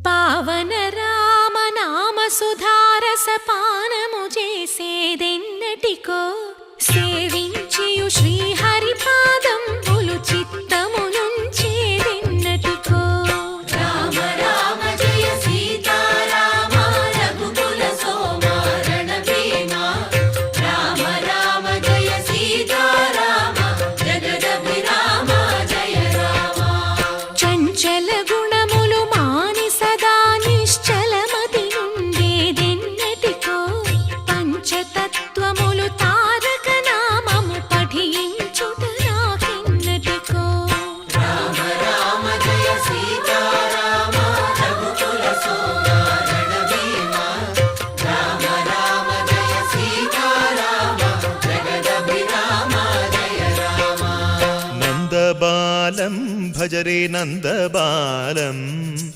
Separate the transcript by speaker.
Speaker 1: పావన రామనామ సుధారసపానము చేసేదెన్నటికో సేవించియు శ్రీహరి పాదంబులు చిత్తమునుంచేదెన్నటికో
Speaker 2: రామ రామ జయ సీతారామ రఘుకుల సోమ రణభీమ రామ రామ జయ సీతారామ జగదభిరామ జయ రామ
Speaker 1: చంచల గుణములు మాని సదా నిశ్చలమతి నుండేదెన్నటికో పంచతత్వములు తారక నామము పఠించుట నాకెన్నటికో
Speaker 2: రామ రామ జయ సీతారామ రఘుకుల సోమ రణభీమ రామ రామ జయ సీతారామ జగదభిరామ జయ రామ
Speaker 3: నందబాలం భజరే నందబాలం